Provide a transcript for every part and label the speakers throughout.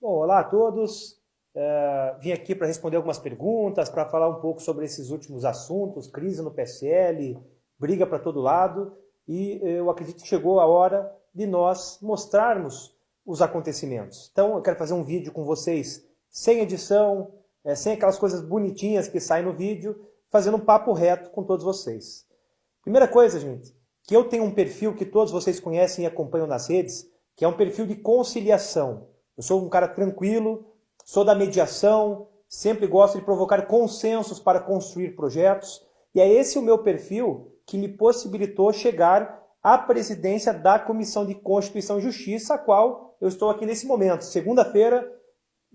Speaker 1: Bom, olá a todos. Vim aqui para responder algumas perguntas, para falar um pouco sobre esses últimos assuntos, crise no PSL, briga para todo lado, e eu acredito que chegou a hora de nós mostrarmos os acontecimentos. Então, eu quero fazer um vídeo com vocês sem edição, sem aquelas coisas bonitinhas que saem no vídeo, fazendo um papo reto com todos vocês. Primeira coisa, gente, que eu tenho um perfil que todos vocês conhecem e acompanham nas redes, que é um perfil de conciliação. Eu sou um cara tranquilo, sou da mediação, sempre gosto de provocar consensos para construir projetos, e é esse o meu perfil que me possibilitou chegar à presidência da Comissão de Constituição e Justiça, a qual eu estou aqui nesse momento, segunda-feira,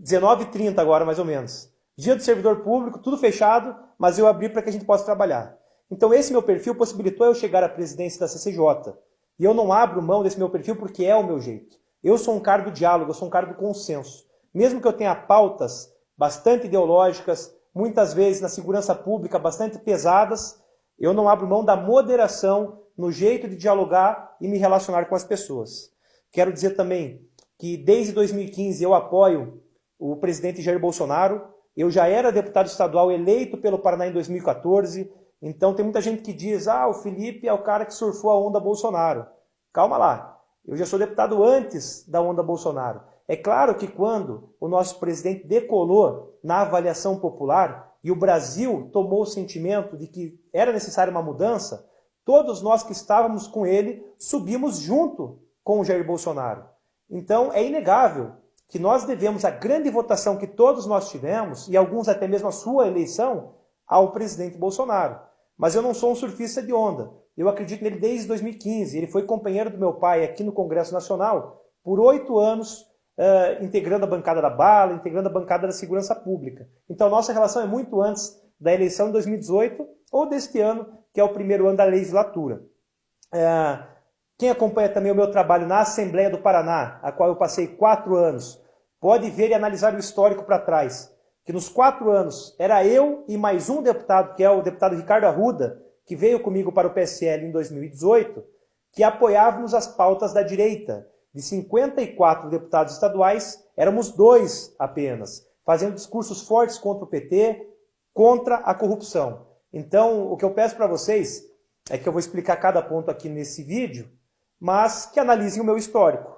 Speaker 1: 19h30 agora mais ou menos. Dia do servidor público, tudo fechado, mas eu abri para que a gente possa trabalhar. Então esse meu perfil possibilitou eu chegar à presidência da CCJ. E eu não abro mão desse meu perfil porque é o meu jeito. Eu sou um cara do diálogo, eu sou um cara do consenso. Mesmo que eu tenha pautas bastante ideológicas, muitas vezes na segurança pública bastante pesadas, eu não abro mão da moderação no jeito de dialogar e me relacionar com as pessoas. Quero dizer também que desde 2015 eu apoio o presidente Jair Bolsonaro. Eu já era deputado estadual eleito pelo Paraná em 2014, então tem muita gente que diz, o Felipe é o cara que surfou a onda Bolsonaro. Calma lá, eu já sou deputado antes da onda Bolsonaro. É claro que quando o nosso presidente decolou na avaliação popular e o Brasil tomou o sentimento de que era necessária uma mudança, todos nós que estávamos com ele subimos junto com o Jair Bolsonaro. Então é inegável que nós devemos a grande votação que todos nós tivemos, e alguns até mesmo a sua eleição, ao presidente Bolsonaro. Mas eu não sou um surfista de onda. Eu acredito nele desde 2015. Ele foi companheiro do meu pai aqui no Congresso Nacional por 8 anos, integrando a bancada da bala, integrando a bancada da segurança pública. Então nossa relação é muito antes da eleição de 2018 ou deste ano, que é o primeiro ano da legislatura. Quem acompanha também o meu trabalho na Assembleia do Paraná, a qual eu passei 4 anos, pode ver e analisar o histórico para trás. Que nos 4 anos era eu e mais um deputado, que é o deputado Ricardo Arruda, que veio comigo para o PSL em 2018, que apoiávamos as pautas da direita. De 54 deputados estaduais, éramos 2 apenas, fazendo discursos fortes contra o PT, contra a corrupção. Então, o que eu peço para vocês é que eu vou explicar cada ponto aqui nesse vídeo, mas que analisem o meu histórico.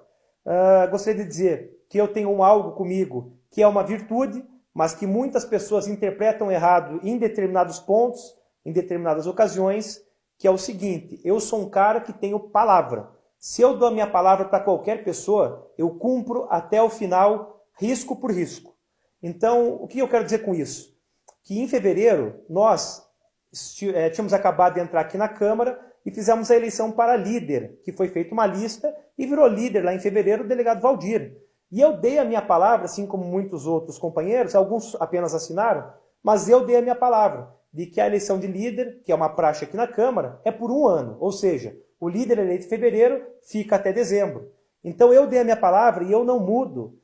Speaker 1: Gostaria de dizer que eu tenho algo comigo que é uma virtude, mas que muitas pessoas interpretam errado em determinados pontos, em determinadas ocasiões, que é o seguinte: eu sou um cara que tenho palavra. Se eu dou a minha palavra para qualquer pessoa, eu cumpro até o final, risco por risco. Então, o que eu quero dizer com isso? Que em fevereiro, nós tínhamos acabado de entrar aqui na Câmara e fizemos a eleição para líder, que foi feita uma lista e virou líder lá em fevereiro o delegado Valdir. E eu dei a minha palavra, assim como muitos outros companheiros, alguns apenas assinaram, mas eu dei a minha palavra de que a eleição de líder, que é uma praxe aqui na Câmara, é por 1 ano, ou seja, o líder eleito em fevereiro fica até dezembro. Então eu dei a minha palavra e eu não mudo.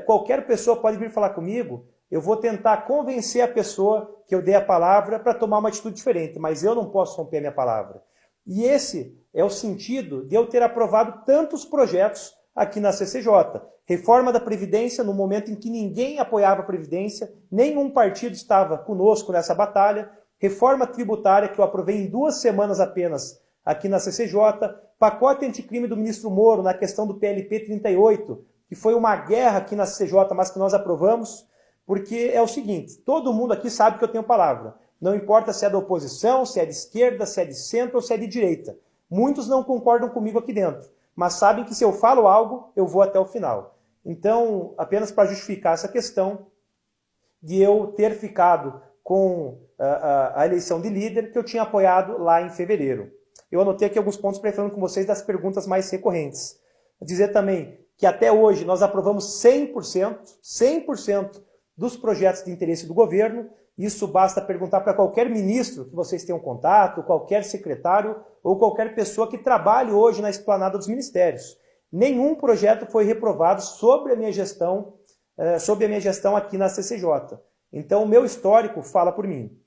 Speaker 1: Qualquer pessoa pode vir falar comigo, eu vou tentar convencer a pessoa que eu dei a palavra para tomar uma atitude diferente, mas eu não posso romper a minha palavra. E esse é o sentido de eu ter aprovado tantos projetos aqui na CCJ. Reforma da Previdência, no momento em que ninguém apoiava a Previdência, nenhum partido estava conosco nessa batalha. Reforma tributária, que eu aprovei em 2 semanas apenas aqui na CCJ. Pacote anticrime do ministro Moro na questão do PLP 38, que foi uma guerra aqui na CCJ, mas que nós aprovamos, porque é o seguinte: todo mundo aqui sabe que eu tenho palavra. Não importa se é da oposição, se é de esquerda, se é de centro ou se é de direita. Muitos não concordam comigo aqui dentro, mas sabem que se eu falo algo, eu vou até o final. Então, apenas para justificar essa questão de eu ter ficado com a eleição de líder que eu tinha apoiado lá em fevereiro. Eu anotei aqui alguns pontos para ir falando com vocês das perguntas mais recorrentes. Vou dizer também que até hoje nós aprovamos 100% dos projetos de interesse do governo. Isso basta perguntar para qualquer ministro que vocês tenham contato, qualquer secretário ou qualquer pessoa que trabalhe hoje na esplanada dos ministérios. Nenhum projeto foi reprovado sobre a minha gestão aqui na CCJ. Então o meu histórico fala por mim.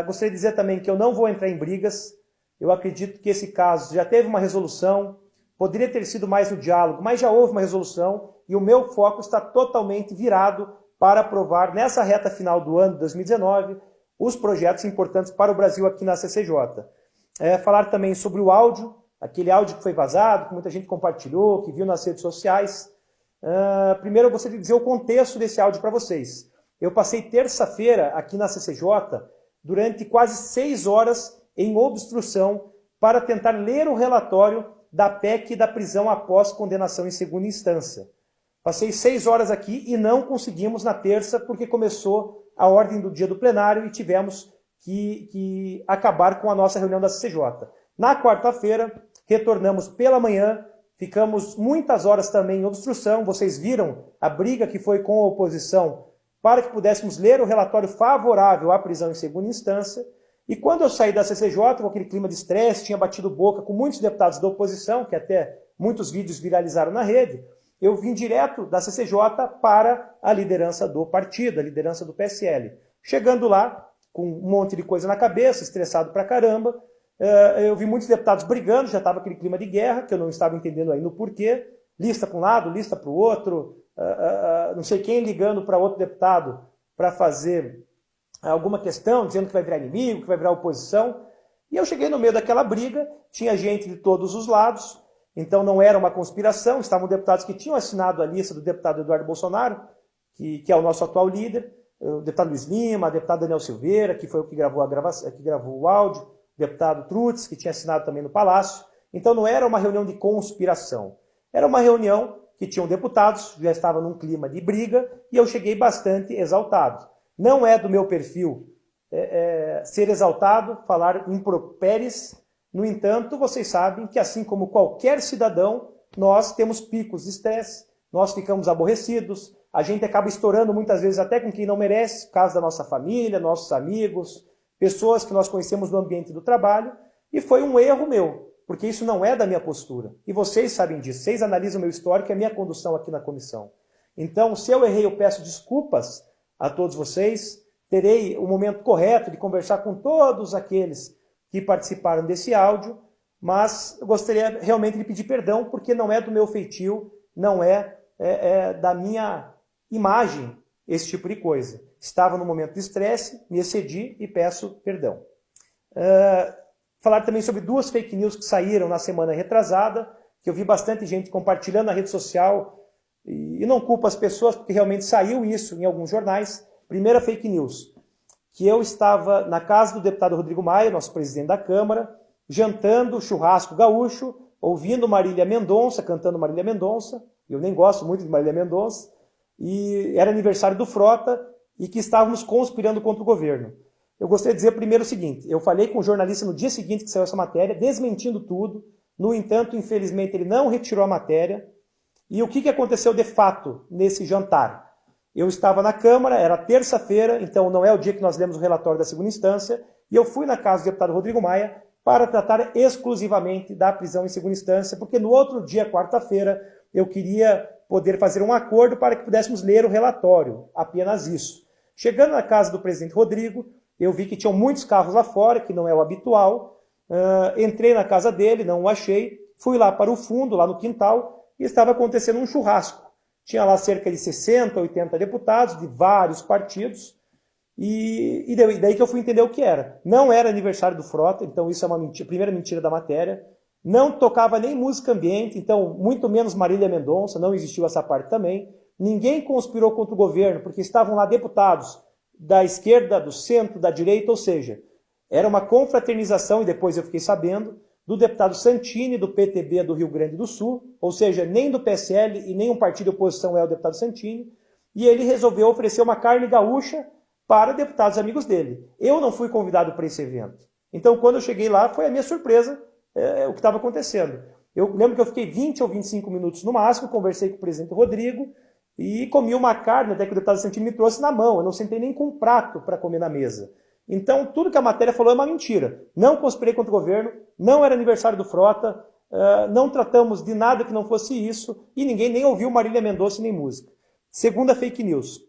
Speaker 1: Gostaria de dizer também que eu não vou entrar em brigas. Eu acredito que esse caso já teve uma resolução, poderia ter sido mais no diálogo, mas já houve uma resolução e o meu foco está totalmente virado para aprovar, nessa reta final do ano de 2019, os projetos importantes para o Brasil aqui na CCJ. Falar também sobre o áudio, aquele áudio que foi vazado, que muita gente compartilhou, que viu nas redes sociais. Primeiro eu gostaria de dizer o contexto desse áudio para vocês. Eu passei terça-feira aqui na CCJ durante quase 6 horas em obstrução para tentar ler o relatório da PEC da prisão após condenação em segunda instância. Passei 6 horas aqui e não conseguimos na terça porque começou a ordem do dia do plenário e tivemos que acabar com a nossa reunião da CCJ. Na quarta-feira, retornamos pela manhã, ficamos muitas horas também em obstrução, vocês viram a briga que foi com a oposição para que pudéssemos ler o relatório favorável à prisão em segunda instância. E quando eu saí da CCJ, com aquele clima de estresse, tinha batido boca com muitos deputados da oposição, que até muitos vídeos viralizaram na rede, eu vim direto da CCJ para a liderança do partido, a liderança do PSL. Chegando lá, com um monte de coisa na cabeça, estressado pra caramba, eu vi muitos deputados brigando, já estava aquele clima de guerra, que eu não estava entendendo ainda o porquê, lista para um lado, lista para o outro, não sei quem ligando para outro deputado para fazer alguma questão, dizendo que vai virar inimigo, que vai virar oposição. E eu cheguei no meio daquela briga, tinha gente de todos os lados, então não era uma conspiração, estavam deputados que tinham assinado a lista do deputado Eduardo Bolsonaro, que é o nosso atual líder, o deputado Luiz Lima, o deputado Daniel Silveira, que foi o que gravou, que gravou o áudio, o deputado Trutz, que tinha assinado também no Palácio. Então não era uma reunião de conspiração, era uma reunião que tinham deputados, já estava num clima de briga, e eu cheguei bastante exaltado. Não é do meu perfil ser exaltado, falar impropéries. No entanto, vocês sabem que assim como qualquer cidadão, nós temos picos de estresse, nós ficamos aborrecidos, a gente acaba estourando muitas vezes até com quem não merece, caso da nossa família, nossos amigos, pessoas que nós conhecemos no ambiente do trabalho, e foi um erro meu, porque isso não é da minha postura. E vocês sabem disso, vocês analisam o meu histórico e a minha condução aqui na comissão. Então, se eu errei, eu peço desculpas a todos vocês, terei o momento correto de conversar com todos aqueles que participaram desse áudio, mas eu gostaria realmente de pedir perdão, porque não é do meu feitio, não é da minha imagem esse tipo de coisa. Estava no momento de estresse, me excedi e peço perdão. Falar também sobre 2 fake news que saíram na semana retrasada, que eu vi bastante gente compartilhando na rede social, e não culpo as pessoas, porque realmente saiu isso em alguns jornais. Primeira fake news, que eu estava na casa do deputado Rodrigo Maia, nosso presidente da Câmara, jantando churrasco gaúcho, ouvindo Marília Mendonça, cantando Marília Mendonça, eu nem gosto muito de Marília Mendonça, e era aniversário do Frota, e que estávamos conspirando contra o governo. Eu gostaria de dizer primeiro o seguinte, eu falei com o jornalista no dia seguinte que saiu essa matéria, desmentindo tudo, no entanto, infelizmente, ele não retirou a matéria. E o que aconteceu de fato nesse jantar? Eu estava na Câmara, era terça-feira, então não é o dia que nós lemos o relatório da segunda instância, e eu fui na casa do deputado Rodrigo Maia para tratar exclusivamente da prisão em segunda instância, porque no outro dia, quarta-feira, eu queria poder fazer um acordo para que pudéssemos ler o relatório, apenas isso. Chegando na casa do presidente Rodrigo, eu vi que tinham muitos carros lá fora, que não é o habitual, entrei na casa dele, não o achei, fui lá para o fundo, lá no quintal, e estava acontecendo um churrasco. Tinha lá cerca de 60, 80 deputados de vários partidos, e daí que eu fui entender o que era. Não era aniversário do Frota, então isso é uma mentira, primeira mentira da matéria. Não tocava nem música ambiente, então muito menos Marília Mendonça, não existiu essa parte também. Ninguém conspirou contra o governo, porque estavam lá deputados da esquerda, do centro, da direita, ou seja, era uma confraternização, e depois eu fiquei sabendo, do deputado Santini, do PTB do Rio Grande do Sul, ou seja, nem do PSL e nem um partido de oposição é o deputado Santini, e ele resolveu oferecer uma carne gaúcha para deputados amigos dele. Eu não fui convidado para esse evento. Então, quando eu cheguei lá, foi a minha surpresa o que estava acontecendo. Eu lembro que eu fiquei 20 ou 25 minutos no máximo, conversei com o presidente Rodrigo e comi uma carne, até que o deputado Santini me trouxe na mão. Eu não sentei nem com um prato para comer na mesa. Então, tudo que a matéria falou é uma mentira. Não conspirei contra o governo, não era aniversário do Frota, não tratamos de nada que não fosse isso, e ninguém nem ouviu Marília Mendonça nem música. Segunda fake news.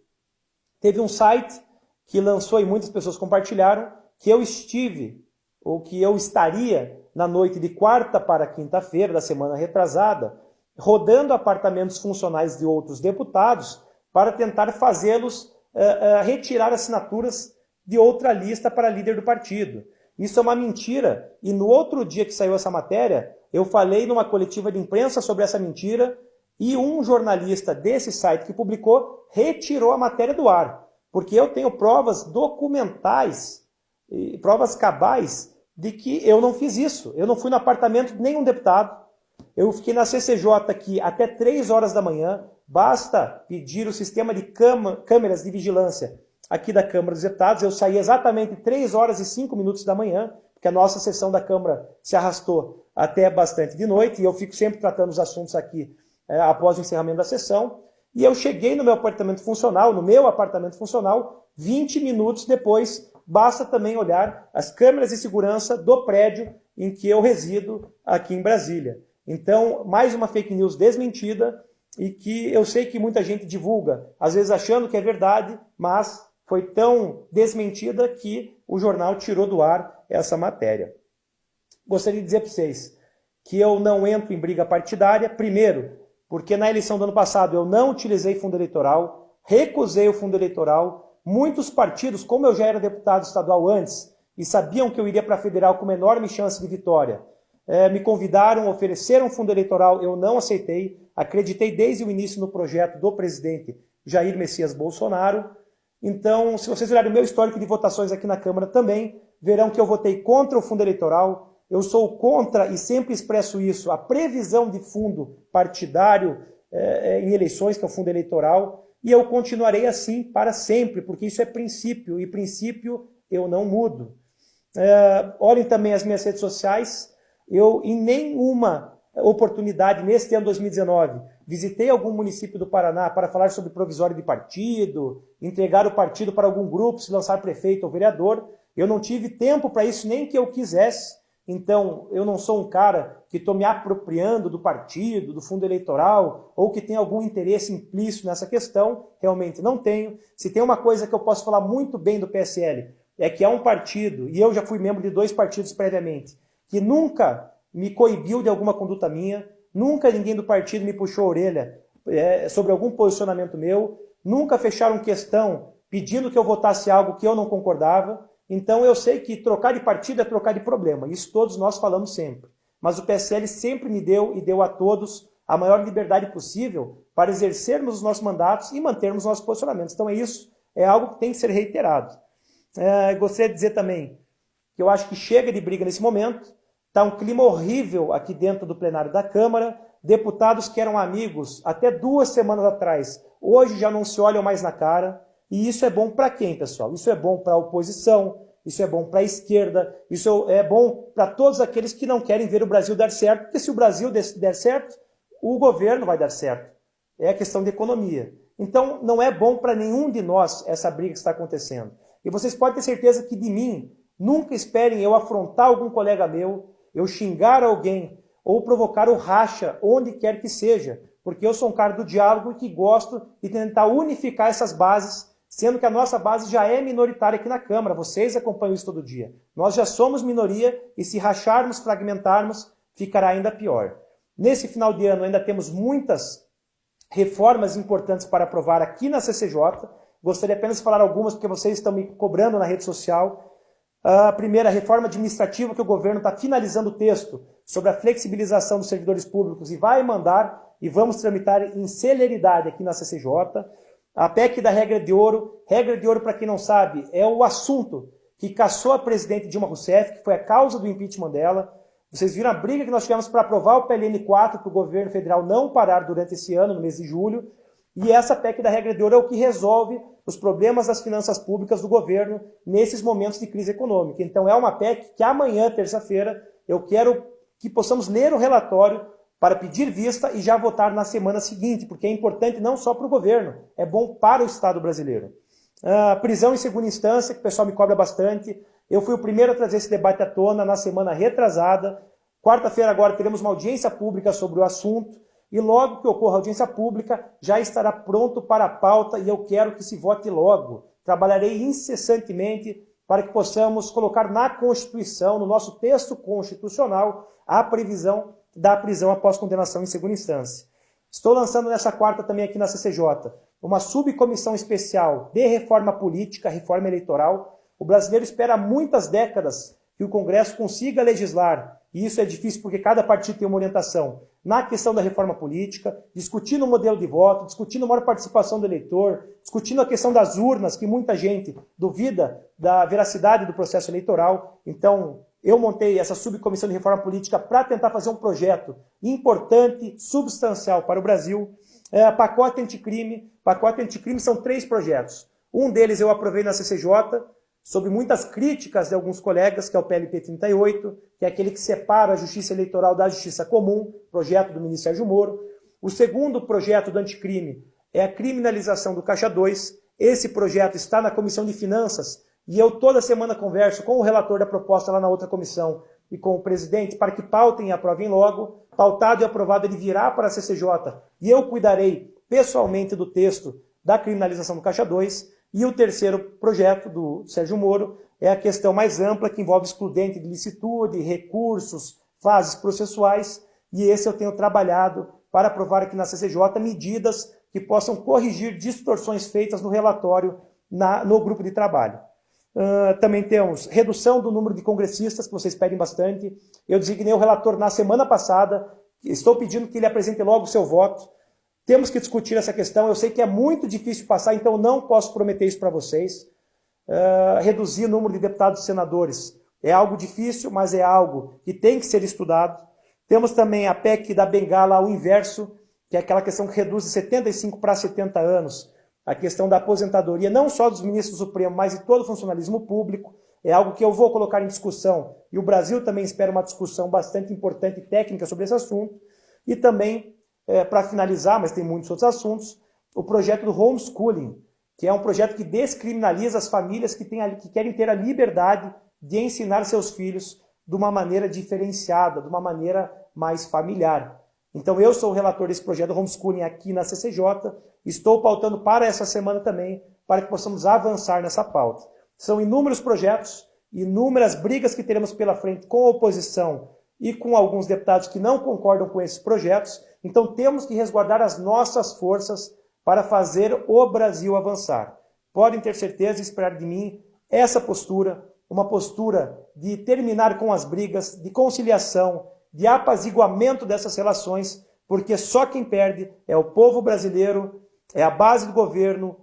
Speaker 1: Teve um site que lançou e muitas pessoas compartilharam que eu estive, ou que eu estaria, na noite de quarta para quinta-feira da semana retrasada, rodando apartamentos funcionais de outros deputados para tentar fazê-los retirar assinaturas de outra lista para líder do partido. Isso é uma mentira, e no outro dia que saiu essa matéria, eu falei numa coletiva de imprensa sobre essa mentira, e um jornalista desse site que publicou retirou a matéria do ar, porque eu tenho provas documentais, provas cabais, de que eu não fiz isso. Eu não fui no apartamento de nenhum deputado, eu fiquei na CCJ aqui até 3 horas da manhã, basta pedir o sistema de câmeras de vigilância aqui da Câmara dos Deputados. Eu saí exatamente 3 horas e 5 minutos da manhã, porque a nossa sessão da Câmara se arrastou até bastante de noite, e eu fico sempre tratando os assuntos aqui após o encerramento da sessão. E eu cheguei no meu apartamento funcional, 20 minutos depois. Basta também olhar as câmeras de segurança do prédio em que eu resido aqui em Brasília. Então, mais uma fake news desmentida, e que eu sei que muita gente divulga, às vezes achando que é verdade, mas foi tão desmentida que o jornal tirou do ar essa matéria. Gostaria de dizer para vocês que eu não entro em briga partidária, primeiro, porque na eleição do ano passado eu não utilizei fundo eleitoral, recusei o fundo eleitoral. Muitos partidos, como eu já era deputado estadual antes, e sabiam que eu iria para a federal com uma enorme chance de vitória, me convidaram, ofereceram fundo eleitoral, eu não aceitei, acreditei desde o início no projeto do presidente Jair Messias Bolsonaro. Então, se vocês olharem o meu histórico de votações aqui na Câmara também, verão que eu votei contra o fundo eleitoral. Eu sou contra, e sempre expresso isso, a previsão de fundo partidário em eleições, que é o fundo eleitoral, e eu continuarei assim para sempre, porque isso é princípio, e princípio eu não mudo. Olhem também as minhas redes sociais. Eu, em nenhuma oportunidade, neste ano 2019, visitei algum município do Paraná para falar sobre provisório de partido, entregar o partido para algum grupo, se lançar prefeito ou vereador. Eu não tive tempo para isso, nem que eu quisesse. Então, eu não sou um cara que estou me apropriando do partido, do fundo eleitoral, ou que tem algum interesse implícito nessa questão. Realmente não tenho. Se tem uma coisa que eu posso falar muito bem do PSL, é que é um partido, e eu já fui membro de 2 partidos previamente, que nunca me coibiu de alguma conduta minha, nunca ninguém do partido me puxou a orelha sobre algum posicionamento meu, nunca fecharam questão pedindo que eu votasse algo que eu não concordava. Então eu sei que trocar de partido é trocar de problema, isso todos nós falamos sempre. Mas o PSL sempre me deu, e deu a todos, a maior liberdade possível para exercermos os nossos mandatos e mantermos nossos posicionamentos. Então isso é algo que tem que ser reiterado. Gostaria de dizer também que eu acho que chega de briga nesse momento. Está um clima horrível aqui dentro do plenário da Câmara. Deputados que eram amigos até 2 semanas atrás, hoje já não se olham mais na cara. E isso é bom para quem, pessoal? Isso é bom para a oposição, isso é bom para a esquerda, isso é bom para todos aqueles que não querem ver o Brasil dar certo, porque se o Brasil der certo, o governo vai dar certo. É questão de economia. Então, não é bom para nenhum de nós essa briga que está acontecendo. E vocês podem ter certeza que de mim, nunca esperem eu afrontar algum colega meu, eu xingar alguém ou provocar o racha onde quer que seja, porque eu sou um cara do diálogo e que gosto de tentar unificar essas bases, sendo que a nossa base já é minoritária aqui na Câmara. Vocês acompanham isso todo dia. Nós já somos minoria, e se racharmos, fragmentarmos, ficará ainda pior. Nesse final de ano ainda temos muitas reformas importantes para aprovar aqui na CCJ. Gostaria apenas de falar algumas, porque vocês estão me cobrando na rede social. A primeira, a reforma administrativa, que o governo está finalizando o texto sobre a flexibilização dos servidores públicos e vai mandar, e vamos tramitar em celeridade aqui na CCJ. A PEC da regra de ouro, para quem não sabe, é o assunto que caçou a presidente Dilma Rousseff, que foi a causa do impeachment dela. Vocês viram a briga que nós tivemos para aprovar o PLN 4, para o governo federal não parar durante esse ano, no mês de julho. E essa PEC da regra de ouro é o que resolve os problemas das finanças públicas do governo nesses momentos de crise econômica. Então é uma PEC que amanhã, terça-feira, eu quero que possamos ler o relatório para pedir vista e já votar na semana seguinte, porque é importante não só para o governo, é bom para o Estado brasileiro. Prisão em segunda instância, que o pessoal me cobra bastante. Eu fui o primeiro a trazer esse debate à tona na semana retrasada. Quarta-feira agora teremos uma audiência pública sobre o assunto. E logo que ocorra a audiência pública, já estará pronto para a pauta e eu quero que se vote logo. Trabalharei incessantemente para que possamos colocar na Constituição, no nosso texto constitucional, a previsão da prisão após condenação em segunda instância. Estou lançando nessa quarta também aqui na CCJ uma subcomissão especial de reforma política, reforma eleitoral. O brasileiro espera há muitas décadas que o Congresso consiga legislar, e isso é difícil porque cada partido tem uma orientação, na questão da reforma política, discutindo o modelo de voto, discutindo a maior participação do eleitor, discutindo a questão das urnas, que muita gente duvida da veracidade do processo eleitoral. Então, eu montei essa subcomissão de reforma política para tentar fazer um projeto importante, substancial para o Brasil. Pacote anticrime. Pacote anticrime são 3 projetos. Um deles eu aprovei na CCJ, sobre muitas críticas de alguns colegas, que é o PLP 38, que é aquele que separa a justiça eleitoral da justiça comum, projeto do ministro Sérgio Moro. O segundo projeto do anticrime é a criminalização do Caixa 2. Esse projeto está na Comissão de Finanças e eu toda semana converso com o relator da proposta lá na outra comissão e com o presidente para que pautem e aprovem logo. Pautado e aprovado, ele virá para a CCJ e eu cuidarei pessoalmente do texto da criminalização do Caixa 2. E o terceiro projeto do Sérgio Moro é a questão mais ampla, que envolve excludente de licitude, recursos, fases processuais, e esse eu tenho trabalhado para aprovar aqui na CCJ medidas que possam corrigir distorções feitas no relatório no grupo de trabalho. Também temos redução do número de congressistas, que vocês pedem bastante. Eu designei o relator na semana passada, estou pedindo que ele apresente logo o seu voto. Temos que discutir essa questão. Eu sei que é muito difícil passar, então não posso prometer isso para vocês. Reduzir o número de deputados e senadores é algo difícil, mas é algo que tem que ser estudado. Temos também a PEC da bengala ao inverso, que é aquela questão que reduz de 75 para 70 anos. A questão da aposentadoria, não só dos ministros do Supremo, mas de todo o funcionalismo público. É algo que eu vou colocar em discussão. E o Brasil também espera uma discussão bastante importante e técnica sobre esse assunto. E também, para finalizar, mas tem muitos outros assuntos, o projeto do homeschooling, que é um projeto que descriminaliza as famílias que querem ter a liberdade de ensinar seus filhos de uma maneira diferenciada, de uma maneira mais familiar. Então eu sou o relator desse projeto do homeschooling aqui na CCJ, estou pautando para essa semana também, para que possamos avançar nessa pauta. São inúmeros projetos, inúmeras brigas que teremos pela frente com a oposição e com alguns deputados que não concordam com esses projetos. Então temos que resguardar as nossas forças para fazer o Brasil avançar. Podem ter certeza e esperar de mim essa postura, uma postura de terminar com as brigas, de conciliação, de apaziguamento dessas relações, porque só quem perde é o povo brasileiro, é a base do governo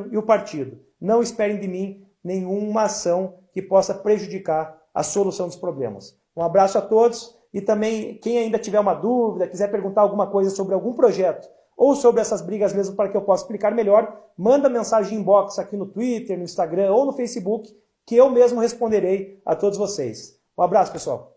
Speaker 1: e o partido. Não esperem de mim nenhuma ação que possa prejudicar a solução dos problemas. Um abraço a todos e também quem ainda tiver uma dúvida, quiser perguntar alguma coisa sobre algum projeto ou sobre essas brigas mesmo para que eu possa explicar melhor, manda mensagem inbox aqui no Twitter, no Instagram ou no Facebook, que eu mesmo responderei a todos vocês. Um abraço, pessoal.